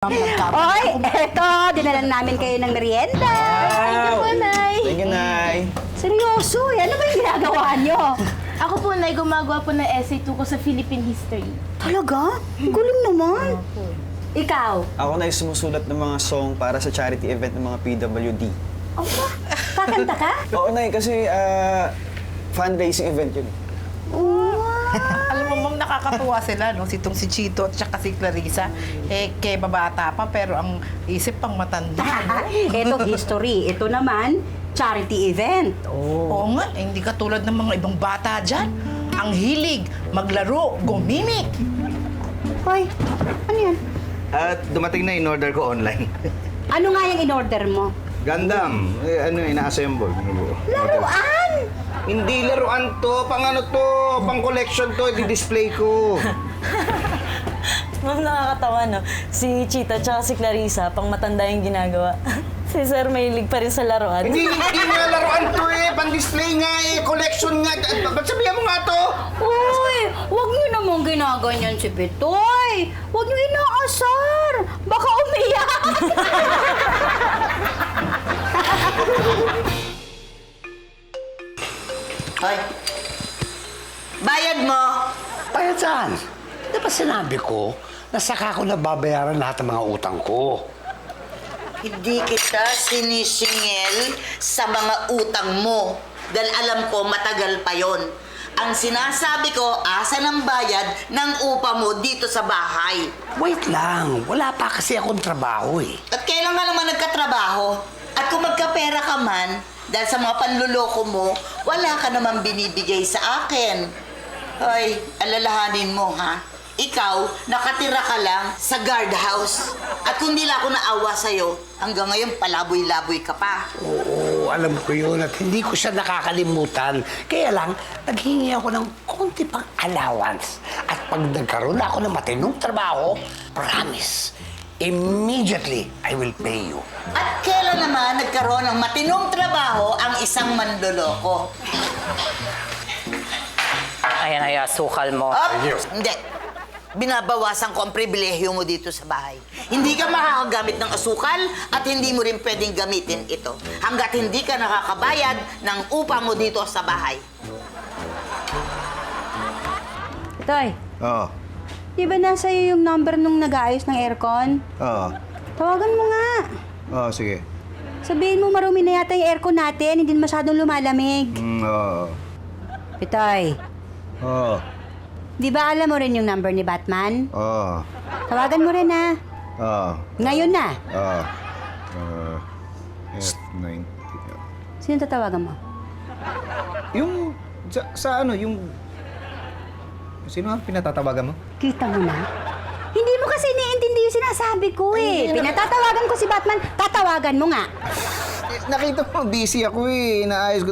Oy, eto, dinalan namin kayo ng merienda. Thank you po, Nay. Thank you, Nay. Seryoso, ano ba yung ginagawa nyo? Ako po, Nay, gumagawa po ng essay tungkol sa Philippine history. Talaga? Ang galing naman. Ikaw? Ako na sumusulat ng mga song para sa charity event ng mga PWD. Aba, kakanta ka? Oo, Nay, kasi fundraising event yun. Alam mo, ma'am, nakakatuwa sila, no? Si Chito at saka si Clarissa. Kay babata pa, pero ang isip pang matanda. Ito history. Ito naman, charity event. Oo nga, hindi katulad ng mga ibang bata dyan. Ang hilig, maglaro, gumimik. Hoy, ano yan? At dumating na in-order ko online. Ano nga yung in-order mo? Gundam. Ina-assemble. Laruan! Hindi laruan to. Pang ano to. Pang collection to. I-display ko. Ma'am, nakakatawa, no? Si Chita tsaka si Clarissa, pang matanda yung ginagawa. Si Sir mahilig pa rin sa laruan. Hindi nga laruan to eh. Pang-display nga eh. Collection nga. Ba't sabihan mo nga to? Uy, huwag niyo namang ginaganyan si Betoy. Huwag niyo inaasar. Baka umiyak. Hoy, bayad mo! Bayad saan? Di ba sinabi ko na saka ko nababayaran lahat ng mga utang ko? Hindi kita sinisingil sa mga utang mo. Dahil alam ko matagal pa yon. Ang sinasabi ko, asa ng bayad ng upa mo dito sa bahay. Wait lang, wala pa kasi akong trabaho eh. At kailan nga naman nagkatrabaho? At kung magkapera ka man, dahil sa mga panluloko mo, wala ka naman binibigay sa akin. Hoy, alalahanin mo, ha? Ikaw, nakatira ka lang sa guardhouse. At kung nila ako naawa sa'yo, hanggang ngayon palaboy-laboy ka pa. Oo, alam ko yun at hindi ko siya nakakalimutan. Kaya lang, naghingi ako ng konti pang allowance. At pag nagkaroon na ako ng matinong trabaho, promise, immediately I will pay you. At kailan naman nagkaroon ng matinong trabaho ang isang manloloko? Ayan ay asukal mo. Hindi. Binabawasan ko ang pribilehyo mo dito sa bahay. Hindi ka makakagamit ng asukal at hindi mo rin pwedeng gamitin ito hanggat hindi ka nakakabayad ng upa mo dito sa bahay. Betoy, Oo. di ba nasa iyo yung number nung nag-aayos ng aircon? Oo. Tawagan mo nga. Oo, sige. Sabihin mo marumi na yata yung aircon natin, hindi na masyadong lumalamig. Oo. Betoy, Oo. di ba alam mo rin yung number ni Batman? Oo. Tawagan mo rin ha. Oo. Ngayon na. Oo. F90. Sino tatawagan mo? Yung, sa ano, yung... Sino ang pinatatawagan mo? Kita mo na? Hindi mo kasi iniintindi yung sinasabi ko eh. Pinatatawagan ko si Batman, tatawagan mo nga. Nakita mo, busy ako eh. Inaayos ko.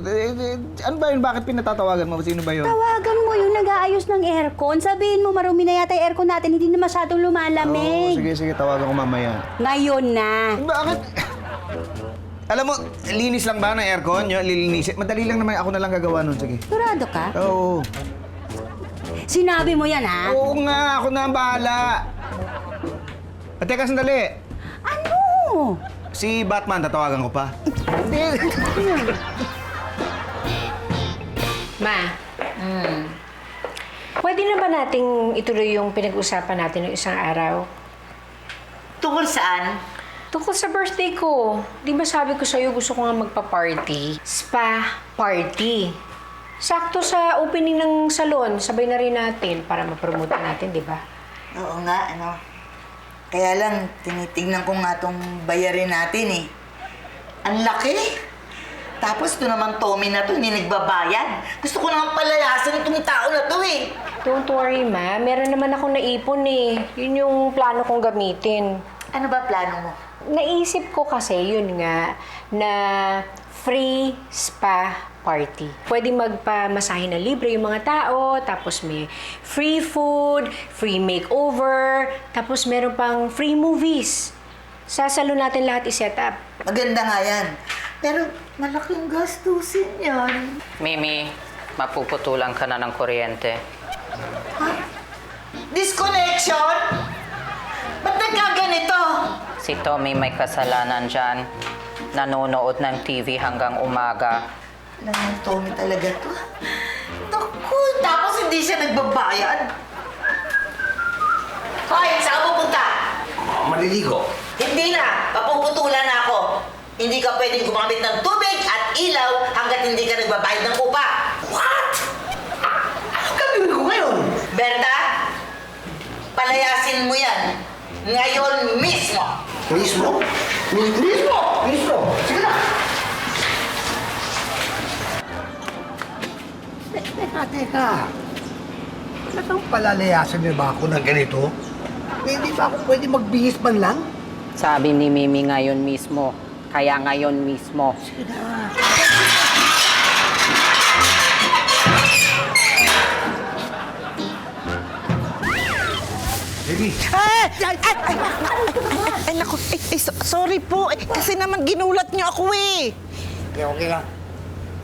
Ano ba yun? Bakit pinatatawagan mo? Sino ba yun? Tawagan mo yung nag-aayos ng aircon. Sabihin mo marumi na yata yung aircon natin, hindi na masyadong Oo, lumalamig. sige, tawagan ko mamaya. Ngayon na. Bakit? Alam mo, linis lang ba ng aircon? Yung lilinisin. Madali lang naman, ako na lang gagawa nun. Sige. Sigurado ka? Oo. Sinabi mo yan ha? Oo nga, ako na ang bahala. At teka, sandali. Ano? Si Batman, tatawagan ko pa. Ma, pwede na ba nating ituloy yung pinag-usapan natin ng isang araw? Tungkol saan? Tungkol sa birthday ko. Di ba sabi ko sa'yo gusto ko nga magpa-party? Spa party. Sakto sa opening ng salon, sabay na rin natin para ma-promote natin, di ba? Oo nga, ano. Kaya lang, tinitignan ko nga tong bayarin natin eh. Ang laki! Tapos ito naman Tommy na to, hindi nagbabayad. Gusto ko naman palayasan itong tao na to eh. Don't worry, ma. Meron naman akong naipon eh. Yun yung plano kong gamitin. Ano ba plano mo? Naisip ko kasi, yun nga, na free spa party. Pwede magpamasahe na libre yung mga tao, tapos may free food, free makeover, tapos meron pang free movies. Sa salon natin lahat i-set up. Maganda nga yan. Pero malaking gastusin yan. Mimi, mapuputulan ka na ng kuryente. Disconnection? Ba't nagkaganito? Si Tommy may kasalanan dyan. Nanonood ng TV hanggang umaga. Alam mo, Tommy talaga to. Naku, tapos hindi siya nagbabayad. Hoy, saan ka pupunta? Maliligo. Hindi na! Papuputulan na ako! Hindi ka pwedeng gumamit ng tubig at ilaw hanggat hindi ka nagbabayad ng upa! What? Ano gagawin ko ngayon? Berta, palayasin mo yan ngayon mismo! Mismo? Mismo! Mismo! Sige na! Teka. Talagang palalayasan niyo ba ako ng ganito? Hindi ba ako pwede magbihis man lang? Sabi ni Mimi ngayon mismo. Kaya ngayon mismo. Sige na. Baby, Ay, naku. Sorry po. Kasi naman ginulat niyo ako eh. okay lang.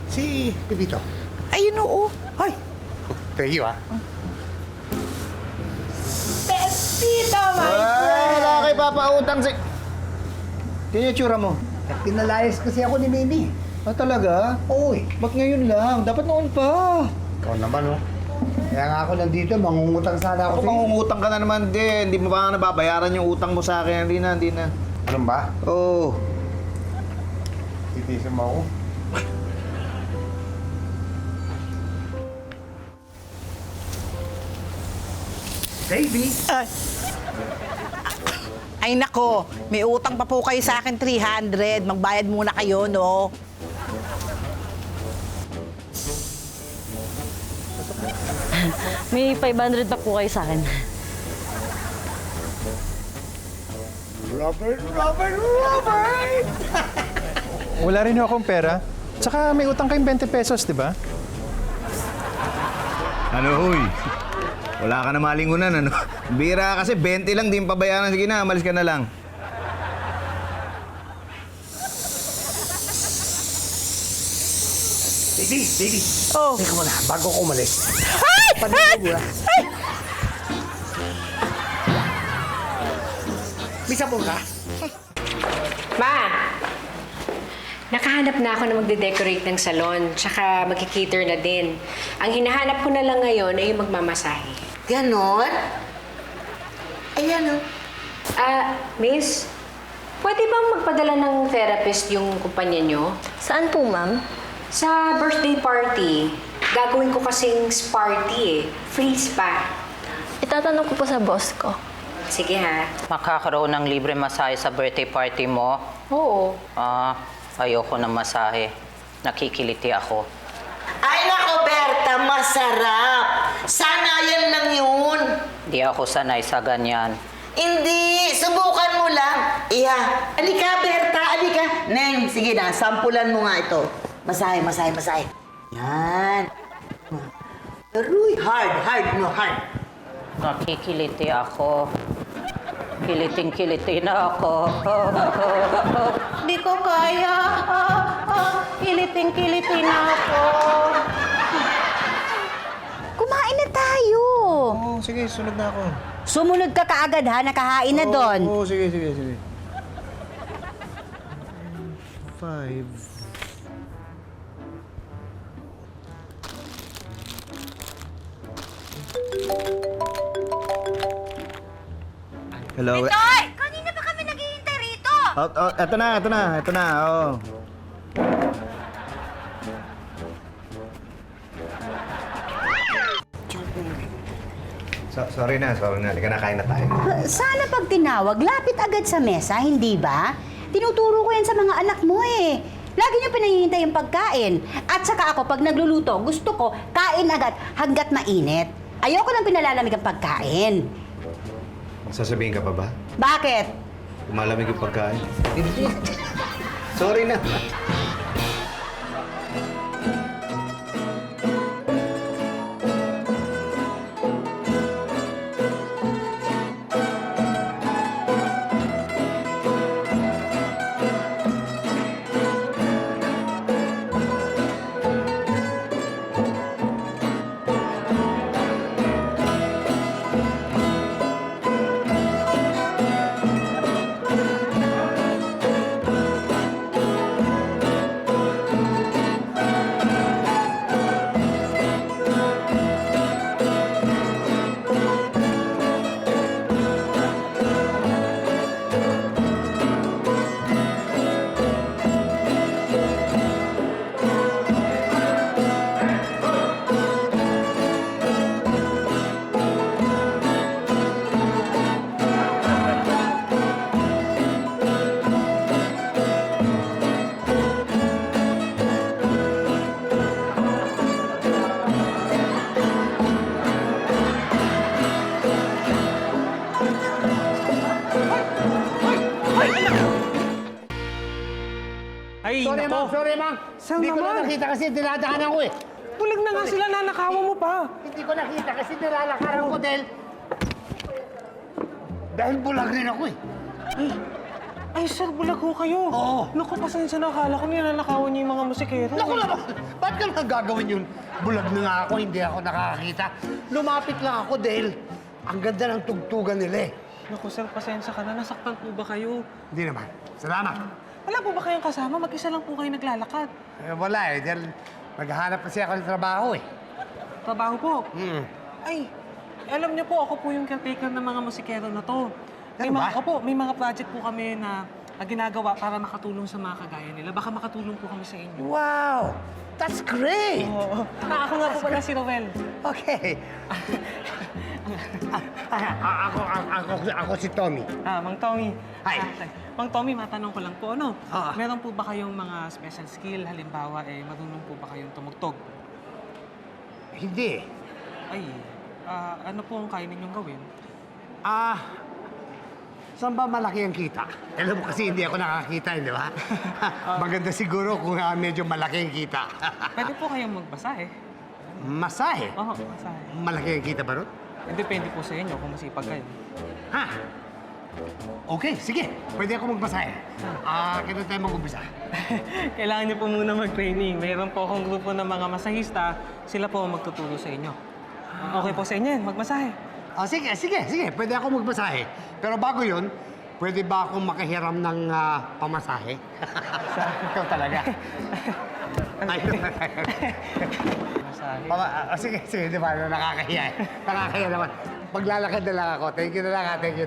Si Pipito. Ayun oo. Hi! Thank you, ah. Ay, wala kay papautang si... Tingnan yung tsura mo. Pinalayas kasi ako ni Mimi. Ah, talaga? Oo eh. Ba't ngayon lang? Dapat noon pa. Ikaw naman, oh. Kaya nga ako nandito, mangungutang sana ako Kung mangungutang ka na naman din, hindi mo pa nga nababayaran yung utang mo sa akin. Hindi na, hindi na. Ano ba? Oo. Titisin mo ako? Baby! Ay nako, may utang pa po kayo sa akin 300. Magbayad muna kayo, no? May 500 pa po kayo sa akin. Robert! Robert! Robert! Wala rin akong pera. Tsaka may utang kayong 20 pesos, di ba? Ano, huy? Wala ka na malingunan, ano? Bira kasi 20 lang, di mo pabayaran. Sige na, malis ka na lang. Baby! Baby! Oh. Teka muna, bago ko umalis. Ay! Panin mo muna. Ay! May sabon ka? Ma! Nakahanap na ako na magde-decorate ng salon, tsaka magkikater na din. Ang hinahanap ko na lang ngayon ay yung magmamasahe. Ganon? Ayan o. Miss, pwede bang magpadala ng therapist yung kumpanya nyo? Saan po, ma'am? Sa birthday party, gagawin ko kasing sparty eh. Free spa. Itatanong ko po sa boss ko. Sige ha. Makakaroon ng libre masahe sa birthday party mo? Oo. Ayoko ng masahe. Nakikiliti ako. Ay nako, Berta, masarap! Sana yan lang yun! Di ako sanay sa ganyan. Hindi! Subukan mo lang! Iya! Alika, Berta! Alika! Neng, sige na, sampulan mo nga ito. Masahe, masahe, masahe. Yan. Aruy, hard, no, hard. Nakikiliti ako. Kiliting-kiliti na ako. Di ko kaya. Kiliting-kiliti na ako. Kumain na tayo. Oo, sige, sunod na ako. Sumunod ka kaagad ha, nakahain na doon. Oo, sige, sige, sige. 5. Hello. Toy! Kanina pa kami naghihintay rito! Ito na, oo. Sorry na. Halika na, kain na tayo. Sana pag tinawag, lapit agad sa mesa, hindi ba? Tinuturo ko yan sa mga anak mo eh. Lagi niyo pinahihintay yung pagkain. At saka ako, pag nagluluto, gusto ko kain agad hanggat mainit. Ayoko lang pinalalamig ang pagkain. Sasabihin ka pa ba? Bakit? Malamig yung pagkain. Sorry na. Ay, Sorry, nako. ma'am. Sorry, ma'am. Saan Hindi ko na naman? nakita kasi dinadaanan ko eh. Bulag na nga sila, nanakawan mo pa. Hindi ko nakita kasi nilalakaran ko dahil bulag rin ako eh. Ay, sir, bulag ho kayo. Oo. Naku, pasensya na. Akala ko nilalakawan niyo yung mga musikero. Naku naman, ba't ka lang gagawin yun? Bulag na nga ako, hindi ako nakakakita. Lumapit lang ako dahil ang ganda ng tugtugan nila eh. Naku, sir, pasensya ka na. Nasaktan po ba kayo? Hindi naman. Salamat. Wala po ba kayong kasama? Mag-isa lang po kayo naglalakad. Eh, wala eh, dahil maghahanap kasi ako ng trabaho eh. Trabaho po. Hmm. Ay, alam niyo po, ako po yung caretaker ng mga musikero na to. May Ano ba? mga, opo, may mga project po kami na ginagawa para makatulong sa mga kagaya nila. Baka makatulong po kami sa inyo. Wow! That's great! Oo. Ako nga po pala si Rowel. Okay. Ako si Tommy. Mang Tommy. Hi. Mang Tommy, matanong ko lang po, ano? Ah. Meron po ba kayong mga special skill? Halimbawa, marunong po ba kayong tumugtog? Hindi. Ay, ano po ang kaya ninyong gawin? Saan ba malaki ang kita? Alam mo kasi hindi ako nakakita, di ba? Maganda siguro kung medyo malaki ang kita. Pwede po kayong magbasahe. Masahe? Oo, basahe. Malaki ang kita ba ron? Depende po sa inyo kung masipag kayo. Ha? Okay, sige. Pwede ako magbasahe. Kailan tayo mag-umpisa? Kailangan niyo po muna mag-training. Mayroon po akong grupo ng mga masahista. Sila po ang magtuturo sa inyo. Okay po sa inyo yan, magmasahe. Sige. Pwede ako magbasahe. Pero bago yun, pwede ba akong makahiram ng pamasahe? Ikaw talaga. Masahe. Sige, di ba? Nakakahiya eh. Nakakahiya naman. Maglalakad na lang ako. Thank you na lang ha. Thank you.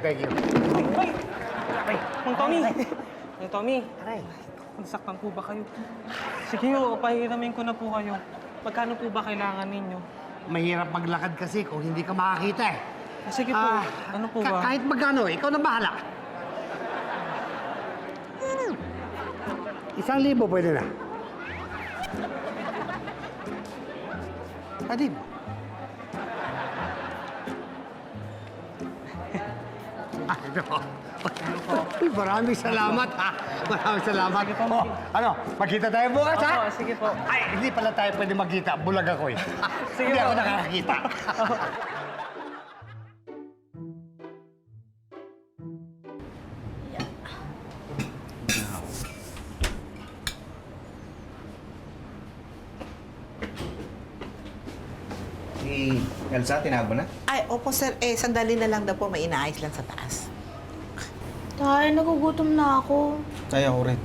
Mang Tommy! Mang Tommy! Aray. Nasaktan po ba kayo? Sige, pahiramin ko na po kayo. Magkano po ba kailangan ninyo? Mahirap maglakad kasi kung hindi ka makakita eh. Sige po, ano po ba? Kahit magkano, ikaw na bahala. 1,000 pwede na. Adib. Ito. Uy, maraming salamat ha. Maraming salamat. Ano, magkita tayo bukas ha? Opo, sige po. Ay, hindi pala tayo pwede magkita. Bulag ako eh. Sige Hindi po. ako nakakakita. Si Elsa, tinawag mo na? Ay, opo sir. Sandali na lang daw po. May inaayos lang sa taas. Tay, nagugutom na ako. Ay, ako rin.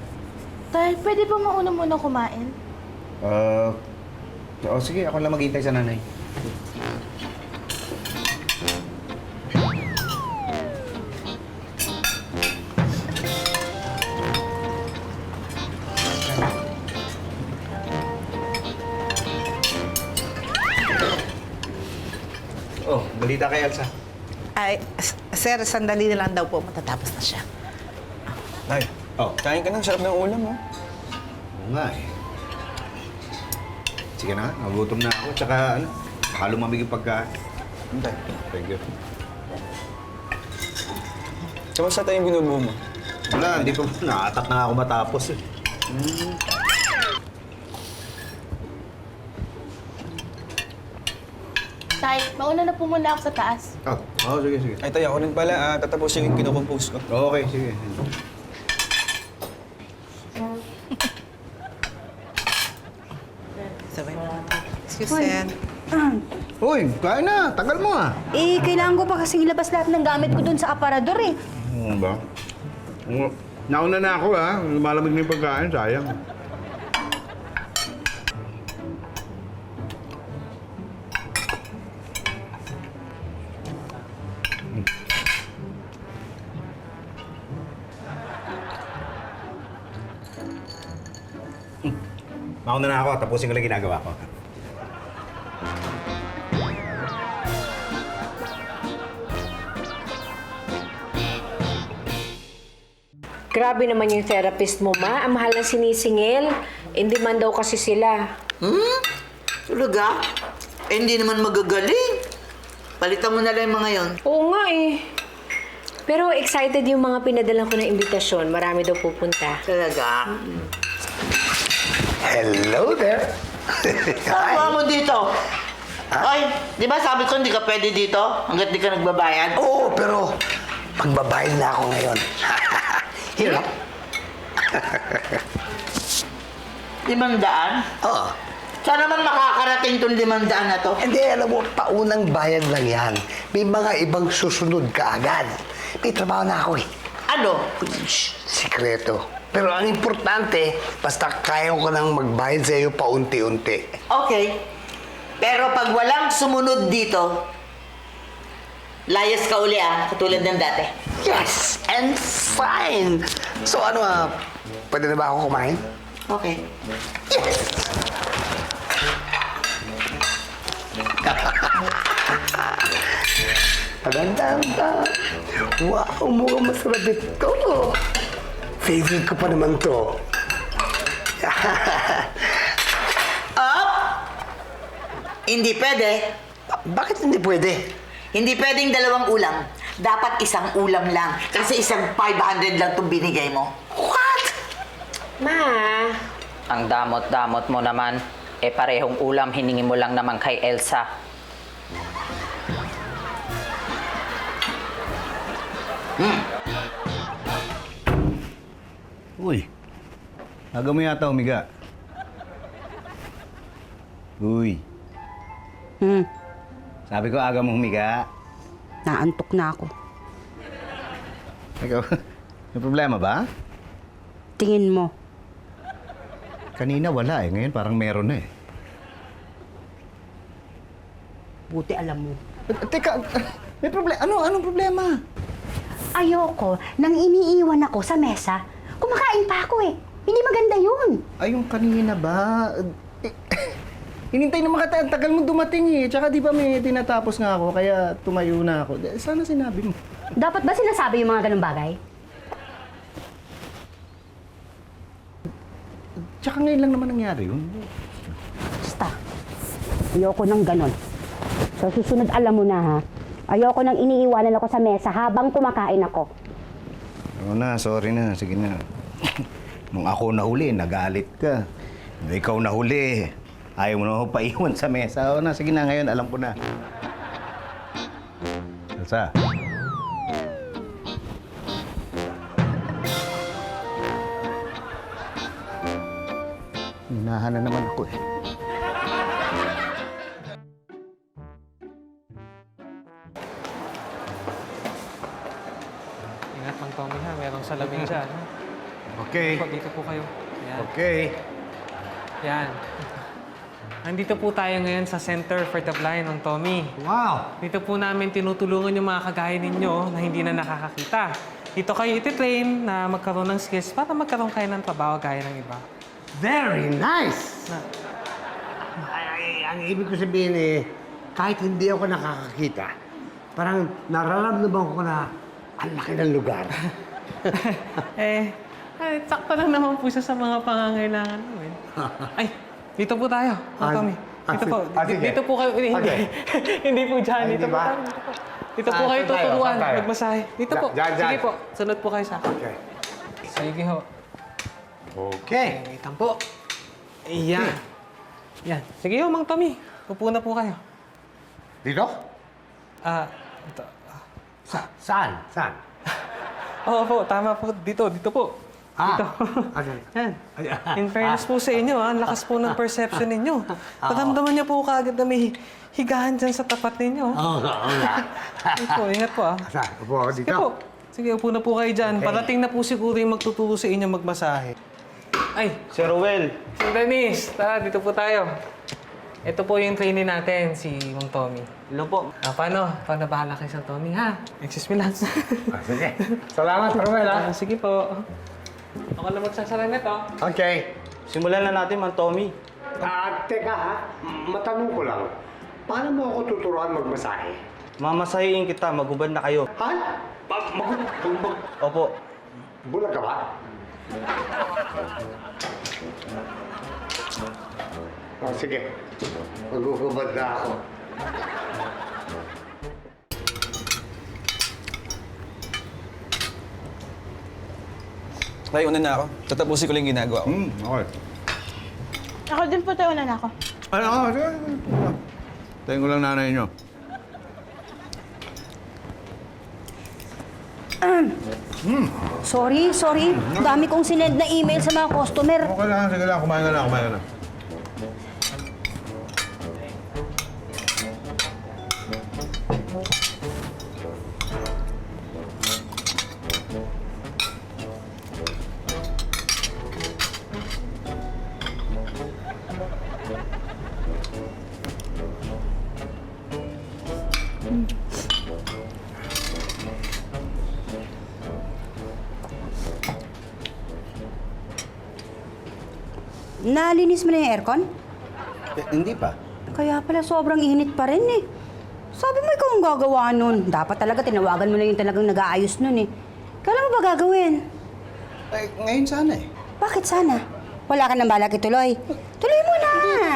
Tay, pwede ba mauna muna kumain? Sige, ako lang maghintay sa nanay. Oh, balita kay Elsa. Ay, sir, sandali na lang daw po. Matatapos na siya. Ay, kain ka na. Sarap ng ulam, oh. Oo nga eh. Sige na, nagutom na ako. Tsaka, baka lumamig yung pagkain. Antay. Thank you. Kamusta tayong binubuo mo? Wala, hindi pa. Nakatat na ako matapos eh. Tay, mauna na po muna ako sa taas. Sige. Ay, tayo, ako rin pala. Tatapusin yung kinocompose ko. Okay, sige. Sabay na natin. Excuse sir. Uy, kain na. Tagal mo ah. Kailangan ko pa kasing ilabas lahat ng gamit ko dun sa aparador eh. Ano ba? Nauna na ako ha. Lumalamig na yung pagkain. Sayang. Mauna na ako. Tapusin ko lang ginagawa ko. Grabe naman yung therapist mo, ma. Ang mahal ng sinisingil. Hindi man daw kasi sila. Talaga? Hindi naman magagaling. Palitan mo na lang yung mga yon. Oo nga eh. Pero excited yung mga pinadala ko na imbitasyon. Marami daw pupunta. Talaga? Hello there. Saan mo dito? Ay, di ba sabi ko hindi ka pwede dito hanggat di ka nagbabayad? Oo, pero magbabayad na ako ngayon. Here. 500? Oo. Saan naman makakarating tong 500 na to? Hindi, alam mo, paunang bayad lang yan. May mga ibang susunod ka agad. May trabaho na ako eh. Ano? Shh, sikreto. Pero ang importante, basta kaya ko nang magbayad sa iyo paunti-unti. Okay. Pero pag walang sumunod dito, layas ka uli katulad ng dati. Yes! And fine! So ano pwede na ba ako kumain? Okay. Yes! Tadandanda! Wow, mukhang masarap ito. Favorite ko pa naman to. Up! Hindi pwede. Bakit hindi pwede? Hindi pwedeng 2 ulam. Dapat 1 ulam lang. Kasi 500 lang itong binigay mo. What? Ma, Ang damot-damot mo naman. Parehong ulam, hiningi mo lang naman kay Elsa. Uy, aga mo yata umiga. Uy, sabi ko aga mo humiga. Naantok na ako. Ikaw, may problema ba? Tingin mo. Kanina wala ngayon parang meron na Buti alam mo. Teka, may problema. Anong problema? Ayoko nang iniiwan ako sa mesa. Kumakain pa ako eh. Hindi maganda yun. Ay, yung kanina ba? Hinintay naman kita, ang tagal mo dumating eh. Tsaka di ba may tinatapos nga ako, kaya tumayo na ako. Sana sinabi mo. Dapat ba sinasabi yung mga ganung bagay? Tsaka ngayon lang naman nangyari yun. Basta. Ayoko nang ganon. Sa susunod alam mo na ha. Ayoko nang iniiwanan ako sa mesa habang kumakain ako. Oo na, sorry na. Sige na. Nung ako nahuli, nagalit ka. Nung ikaw nahuli, ayaw mo na ako paiwan sa mesa. Oo na, sige na ngayon, alam ko na. Elsa. Hinahan na naman ako eh. Ingat Mang Tommy ha, merong salamin dyan. ha? Okay. Dito po kayo. Yan. Okay. Yan. Nandito po tayo ngayon sa Center for the Blind, Mang Tommy. Wow! Dito po namin tinutulungan yung mga kagaya ninyo na hindi na nakakakita. Dito kayo iti-train na magkaroon ng skills para magkaroon kayo ng trabaho gaya ng iba. Very nice! Ang ibig ko sabihin kahit hindi ako nakakakita, parang nararamdaman ko na ang laki ng lugar. Sakto lang naman po siya sa mga pangangailangan namin. Ay, dito po tayo, Tommy. Dito po. Sige. Dito po kayo. Hindi, hindi po dyan. Dito po ba? tayo. Dito po kayo tuturuan. Saan tayo? Magmasahe. Dito po. Dyan. Sige po. Sunod po kayo sa akin. Okay. Sige ho. Okay. Waitan po. Ayan. Yan. Sige ho, Mang Tommy. Upo na po kayo. Dito? Ito. Saan? Oo po, tama po. Dito po. Dito. Yan. In fairness po sa inyo, ang lakas po ng perception ninyo. Naramdaman niyo po kaagad na may higahan dyan sa tapat ninyo. Oo nga. Ito, ingat po Saan? Upo ako Sige dito? po. Sige, upo na po kayo dyan. Parating na po siguro yung magtuturo sa inyo magmasahe. Ay, Sir Rowel, si Denise, tara, dito po tayo. Ito po yung trainee natin, si Mang Tommy. hello po. Paano bahala kayo sa Tommy, ha? Excuse me lang. Sige. Salamat, Romel, ha? Sige po. Ako na magsasara nito. Okay. Simulan na natin, Mang Tommy. Teka ha, matanong ko lang. Paano mo ako tuturuan magmasahe? Mamasahiin kita, magubad na kayo. Ha? Opo. Bulag ka ba? Sige. Magugubad na ako. Tay, una na ako. Tatapusin ko lang yung ginagawa ko. Okay. Ako din po tayo na ako. Ano? Tayo ko lang nanay nyo. Sorry. Dami kong sinend na email sa mga customer. Okay lang, sige lang. Kumain ka na. Nalinis mo na yung aircon? Hindi pa. Kaya pala sobrang init pa rin eh. Sabi mo ikaw ang gagawa nun. Dapat talaga tinawagan mo na yung talagang nag-aayos nun eh. Kailan mo ba gagawin? Ngayon sana eh. Bakit sana? Wala ka nang balak ituloy. Tuloy mo na!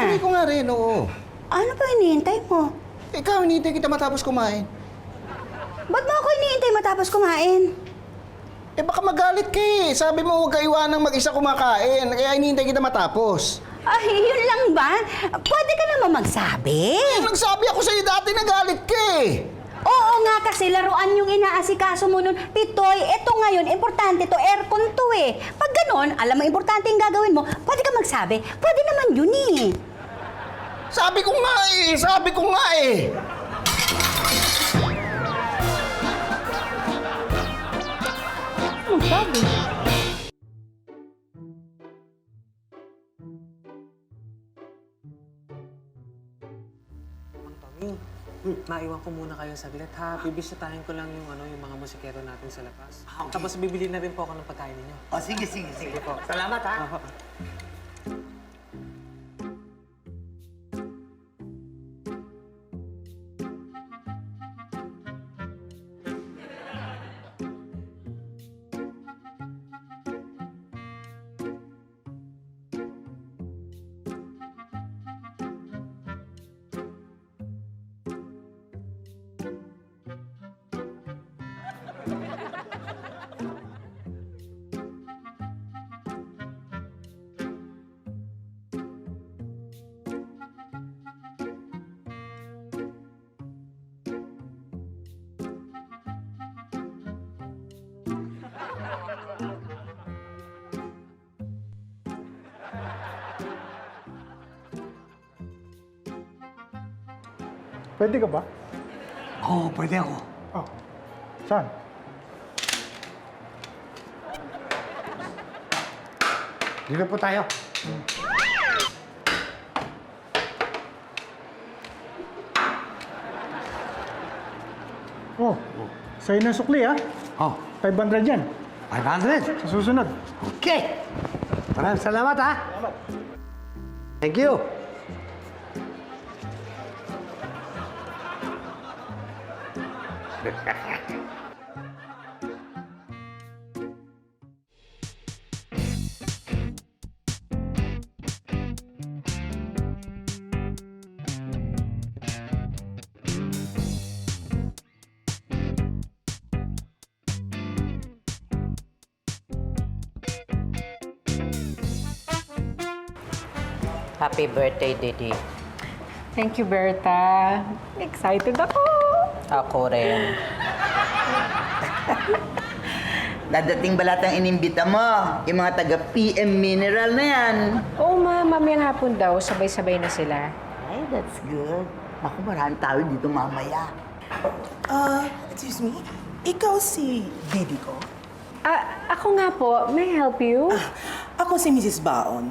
Hindi ko nga rin, oo. Ano pa hinihintay mo? Ikaw, hinihintay kita matapos kumain. Ba't mo ako hinihintay matapos kumain? Eh baka magalit ka eh. Sabi mo huwag ka iwanang mag-isa kumakain. Kaya hinihintay kita matapos. Ay, yun lang ba? Pwede ka naman magsabi. Nagsabi ako sa'yo dati nagalit ka eh. Oo nga kasi laruan yung inaasikaso mo nun. Pitoy, eto ngayon, importante to, aircon to eh. Pag ganon, alam mo importante yung gagawin mo, pwede ka magsabi. Pwede naman yun eh. Sabi ko nga eh. Anong sabi? Naiwan ko muna kayo saglit, ha? Bibisitahin ko lang yung, yung mga musikero natin sa labas. Tapos bibili na rin po ako ng pagkain ninyo. O, sige. po. Salamat, ha? Opo. Pwede ka ba? Oo, pwede ako. Oh. Saan? Dito po tayo. Oh, sa'yo na sukli ha? Oh, 500 yan. 500. Sa susunod. Okay. Maraming salamat, ha? Thank you. Happy birthday, Didi. Thank you, Berta. Excited ako. Ako rin. Dadating balatang inimbita mo. Yung mga taga-PM Mineral na yan. Oo, ma. Mamayang hapon daw. Sabay-sabay na sila. Ay, that's good. Ako, maraming tao dito mamaya. Excuse me, ikaw si Didi ko? Ako nga po. May I help you? Ako si Mrs. Baon.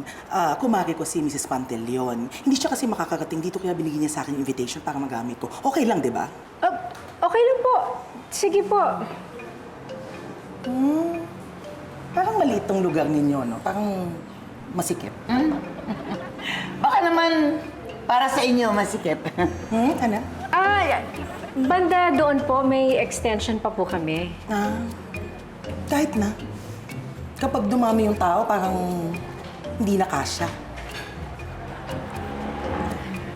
Kumari ko si Mrs. Panteleon. Hindi siya kasi makakarating dito kaya binigyan niya sa akin invitation para magamit ko. Okay lang, di ba? Okay lang po. Sige po. Parang maliit tong lugar ninyo, no? Parang masikip. Baka naman para sa inyo masikip. Ano? Banda doon po, may extension pa po kami. Kahit na. Kapag dumami yung tao, parang hindi na kasya.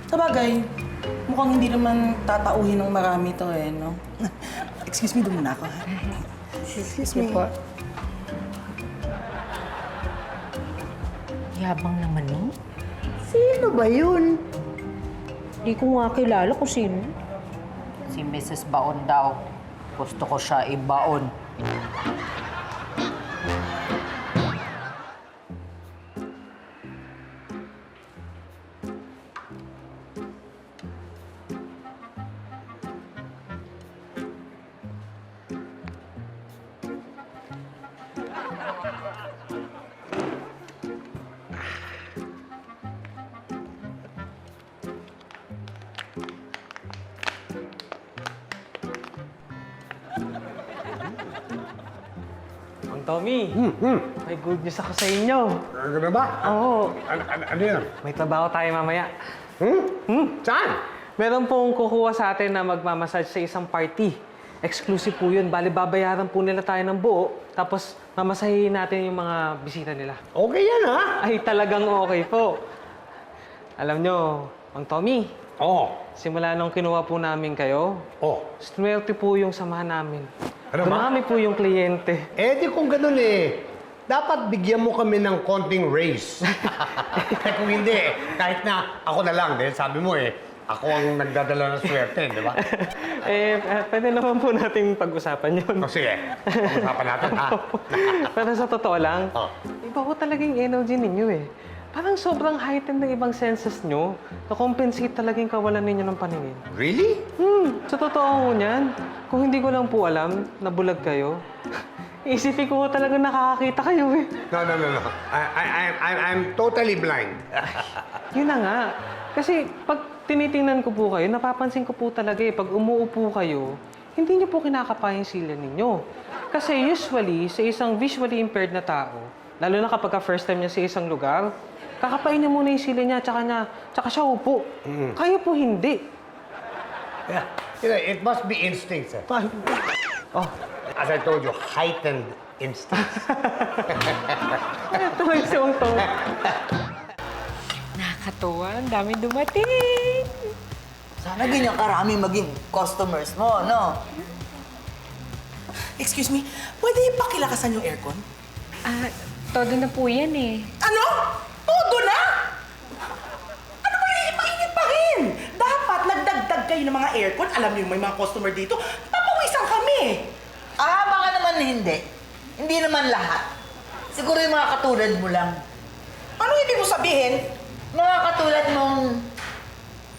Sabagay, mukhang hindi naman tatauhin ng marami to eh, no? Excuse me, doon muna ako, ha? Excuse me. po. Yabang naman, no? Sino ba yun? Di ko nga kilala kung sino. Si Mrs. Baon daw. Gusto ko siya ibaon. Mang Tommy, may good news ako sa inyo. Ano na ba? Oo, Ano yan? may trabaho tayo mamaya. Saan? Meron pong kukuha sa atin na magmamassage sa isang party. Exclusive po yun. Bali, babayaran po nila tayo ng buo, tapos mamasahihin natin yung mga bisita nila. Okay yan, ha? Ay, talagang okay po. Alam nyo, Mang Tommy, simula nung kinuha po namin kayo, swerte po yung samahan namin. Ano ba? Dumami po yung kliyente. Eh, di kung ganun dapat bigyan mo kami ng konting raise. Eh, kung hindi, kahit na ako na lang, dahil sabi mo ako ang nagdadala ng swerte, di ba? Pwede naman po nating pag-usapan yun. Sige, pag-usapan natin, ha? Pero sa totoo lang, iba po talaga yung energy ninyo Parang sobrang heightened ng ibang senses nyo. Na-compensate talaga yung kawalan ninyo ng paningin. Really? Sa totoo ko niyan. Kung hindi ko lang po alam, nabulag kayo. Isipin ko talaga nakakakita kayo No. I'm totally blind. Yun na nga. Kasi pag tinitingnan ko po kayo, napapansin ko po talaga pag umuupo kayo, hindi niyo po kinakapa yung sila ninyo. Kasi usually, sa isang visually impaired na tao, lalo na kapag first time niya sa isang lugar, kakapain niya muna yung sila niya, tsaka siya upo. Kayo po hindi. Yeah. It must be instincts. As I told you, heightened instincts. Ito yung siyong to. Nakakatuwa. Ang dami dumating. Sana ganyan karami maging customers mo, no? Excuse me, pwede ipakilakasan yung aircon? Todo na po yan Ano? Todo na? Ano ba yung mainit pa rin? Dapat nagdagdag kayo ng mga aircon. Alam niyo, may mga customer dito. Papawisan kami. Baka naman hindi. Hindi naman lahat. Siguro yung mga katulad mo lang. Ano ibig mo sabihin? Mga katulad mong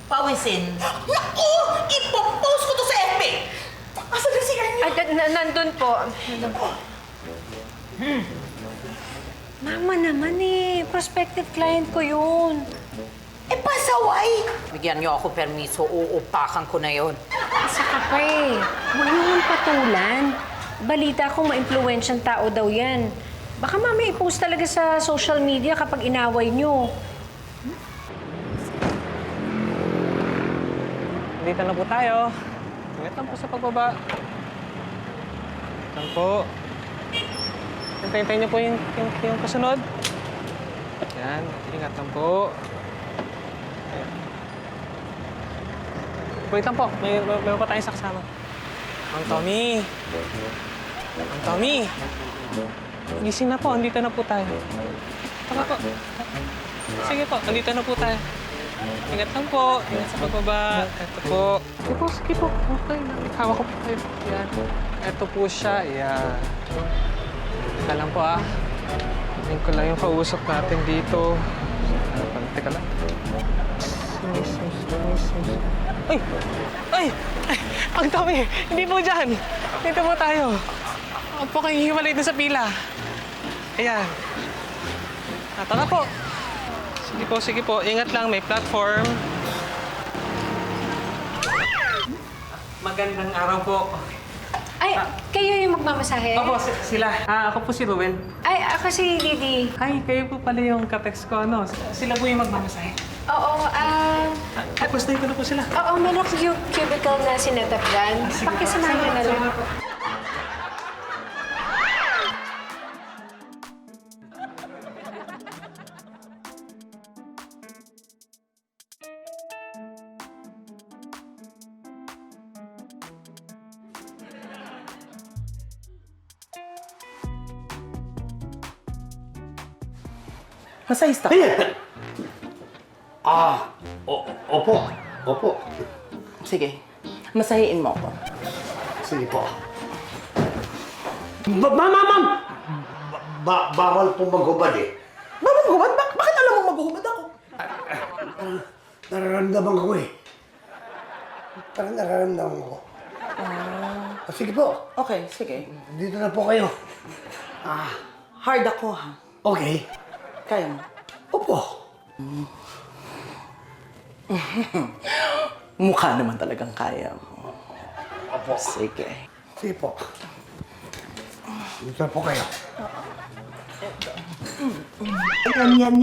pawisin. Naku! Ipopost ko to sa FB! Asan na si Ernie? Nandun po. Mama naman prospective client ko yun. Pasaway! Bigyan niyo ako permiso, uupakan ko na yon. Isa ka pa Huwag niyong patulan. Balita ko ma-influensyang tao daw yan. Baka mama i-post talaga sa social media kapag inaway niyo. Dito na po tayo. Ingat lang po sa pagbaba. Lang po. Hintayin niyo po yung kasunod. Yan. Ingat lang po. Wait lang po. May pa tayong saksama. Mang Tommy. Mang Tommy. Gising na po. Andito na po tayo. Tara po. Sige po. Andito na po tayo. Ingat lang po. Ingat sa pagbaba. Ito po. Sige po. Okay. Hawak ko po kayo. Yan. Ito po siya. Yan. Teka lang po Tingin ko lang yung kausap natin dito. Teka lang. Ay! Ang dami! Hindi po dyan! Dito po tayo. Huwag po kayong hiwalay doon sa pila. Ayan. Tara po. Sige po. Ingat lang. May platform. Magandang araw po. Ay, kayo yung magmamasahe? Opo, sila. Ako po si Ruel. Ay, ako si Didi. Ay, kayo po pala yung katext ko, ano? Sila po yung magmamasahe. Oo, Pustahin ko na po sila. Oo, meron yung cubicle na sinetap dyan. Pakisamahan ka na lang. Masahista ka? Opo. Opo. Sige, masahiin mo ako. Sige po. Ma'am! Bawal po maghubad eh. Maghubad? Bakit alam mo maghuhubad ako? Nararamdaman ko eh. Parang nararamdaman ko. Sige po. Okay, sige. Dito na po kayo. Hard ako, ha? Okay. Kaya mo? Opo. Mukha naman talagang kaya mo. Opo. Sige. Sige po. Dito na po kayo. Yan!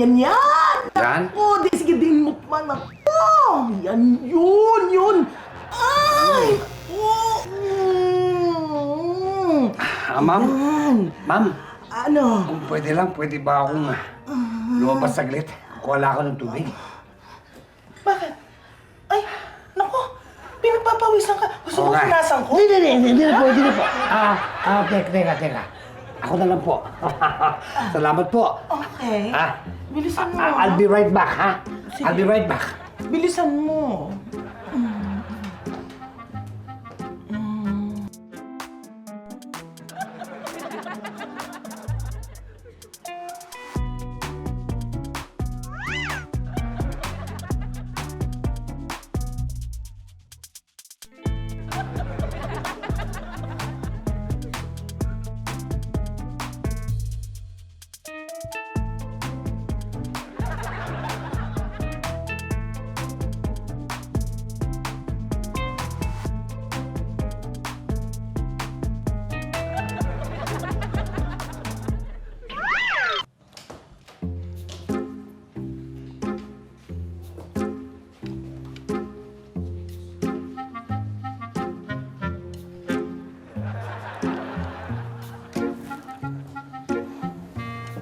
Yan? Oh, di sige din mo pa na. Yan, yun! Ay! Oh! Ma'am? Ma'am? Ano? Kung pwede lang, pwede ba akong lumabas saglit? Kuwala ako ng tubig. Bakit? Ay, naku! Pinagpapawisan ka. Gusto mo punasan ko? Hindi na po, hindi na po. Teka. Ako na lang po. Salamat po. Okay. Bilisan mo. I'll be right back, ha? I'll be right back. Bilisan mo.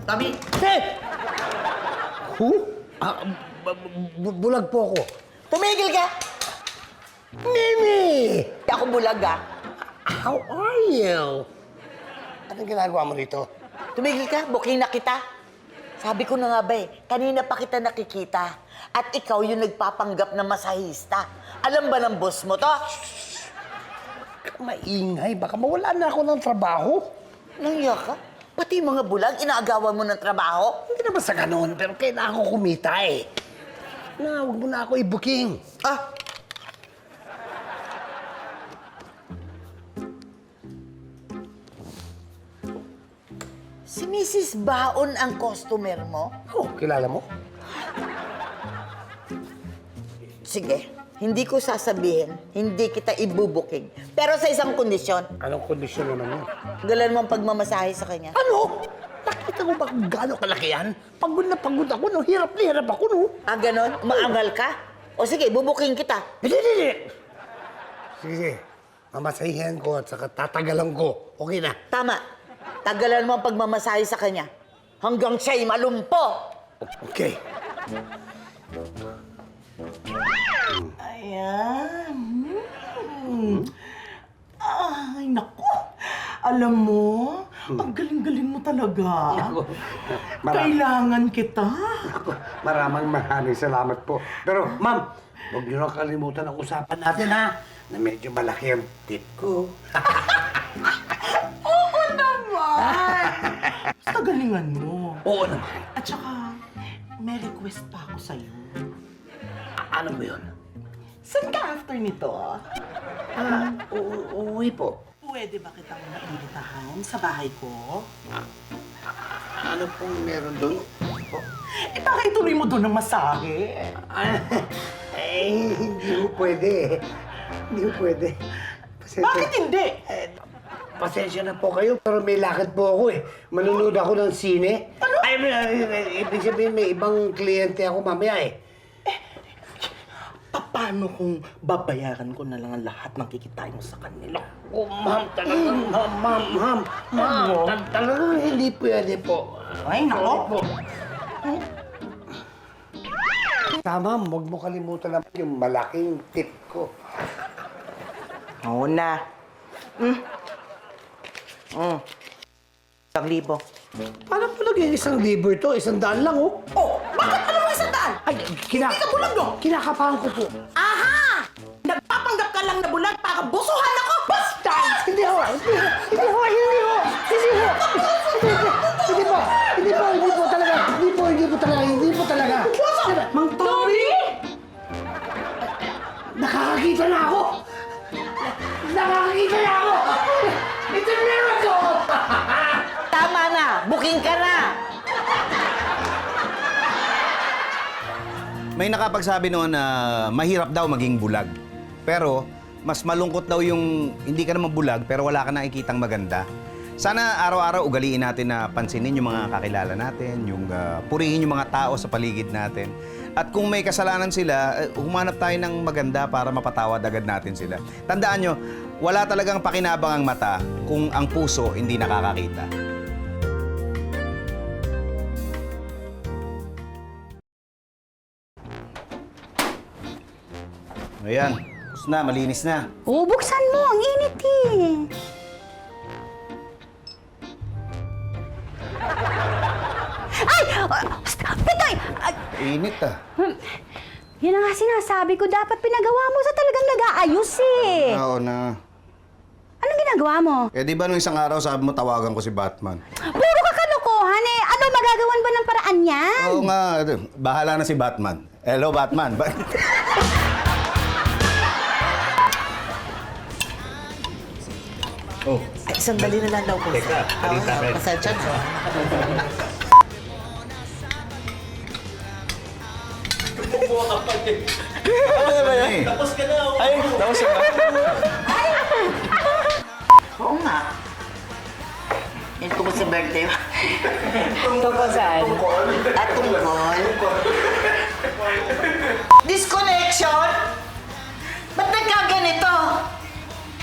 Tabi! Bulag po ako. Tumigil ka! Mimi! Ako bulag, How are you? Anong ginagawa mo dito? Tumigil ka, booking na kita. Sabi ko na nga ba kanina pa kita nakikita. At ikaw yung nagpapanggap na masahista. Alam ba ng boss mo to? Maingay, baka mawala na ako ng trabaho. Nangya ka? Pati mga bulag, inaagawan mo ng trabaho? Hindi naman sa ganun, pero kailangan ko kumita eh. Huwag mo na ako i-booking. Si Mrs. Baon ang customer mo? Kilala mo? Sige, hindi ko sasabihin, hindi kita ibubuking. Pero sa isang kondisyon, Anong kondisyon naman yun? galan mo ang pagmamasahe sa kanya. Ano? Nakita mo ba kung gaano kalaki yan? Pagod na pagod ako, no? Hirap na hirap ako, no? Ganon? Maangal ka? O sige, bubuking kita. Hindi. Sige. Mamasahihan ko at saka tatagalan ko. Okay na. Tama. Tagalan mo ang pagmamasahe sa kanya. Hanggang siya'y malumpo. Okay. Ayan. Ay, naku. Alam mo, ang galing-galing mo talaga. Kailangan kita. Maraming salamat po. Pero, ma'am, huwag niyo na kalimutan ang usapan natin, ha? Na medyo malaki ang tip ko. Oo naman. Basta galingan mo. Oo naman. At saka, may request pa ako sa'yo. Ano ba yun? Saan ka after nito? Uwi po. Pwede ba kitang maimbitahan sa bahay ko? Ano pong meron doon? Baka ituloy mo doon ang masahe. Hindi ko pwede. Hindi ko pwede. Bakit hindi? Pasensya na po kayo, pero may lakad po ako eh. Manunood ako ng sine. Ano? Ibig sabihin may ibang kliyente ako mamaya eh. Paano kung babayaran ko na lang ang lahat ng kikitain mo sa kanila? Ma'am, talagang, ma'am, talagang hindi pwede po. Ay, nako. Tama, huwag mo kalimutan naman yung malaking tip ko. Oo na. 1,000. Paano po naging 1,000 ito? 100 lang, oh. Oh, bakit ano mo 100? Ay, Hindi ka bulag, no? kinakapahan ko po. Aha! Nagpapanggap ka lang na bulag para busuhan ako! Basta! Hindi ho! Hindi po talaga. Mang Tommy! Nakakakita na ako! It's a miracle! Tama na! Booking ka na! May nakapagsabi noon na mahirap daw maging bulag. Pero mas malungkot daw yung hindi ka naman bulag pero wala ka nakikitang maganda. Sana araw-araw ugaliin natin na pansinin yung mga kakilala natin, yung purihin yung mga tao sa paligid natin. At kung may kasalanan sila, humanap tayo ng maganda para mapatawad agad natin sila. Tandaan nyo, wala talagang pakinabang ang mata kung ang puso hindi nakakakita. Ayan, tapos na, malinis na. Oh, buksan mo. Ang init eh. Ay! Pitoy! Init ah. Yan ang nga sinasabi ko. Dapat pinagawa mo sa talagang nag-aayos eh. Oo na. Anong ginagawa mo? Eh di ba nung isang araw sabi mo tawagan ko si Batman? Puro ka kalokohan eh. Ano, magagawan ba ng paraan yan? Oo nga, bahala na si Batman. Hello, Batman. Oh. Ay, sandali na lang daw po. Teka, halika rin. Pasensya na. Tapos ka na. Ay, tapos na. Oo nga. Yung tungkol sa birthday. Tungkol saan? At tungkol. Disconnection? Ba't nagkaganito?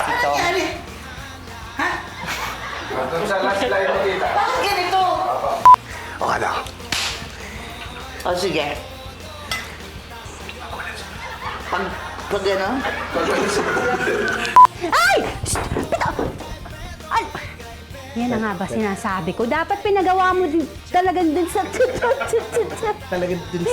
Ano nangyari? Ha? Bakit ganito? O ano? O sige. Pag ano? Ay! Ay! Yan na nga ba sinasabi ko? Dapat pinagawa mo din talagang dun sa... Talagang dun sa...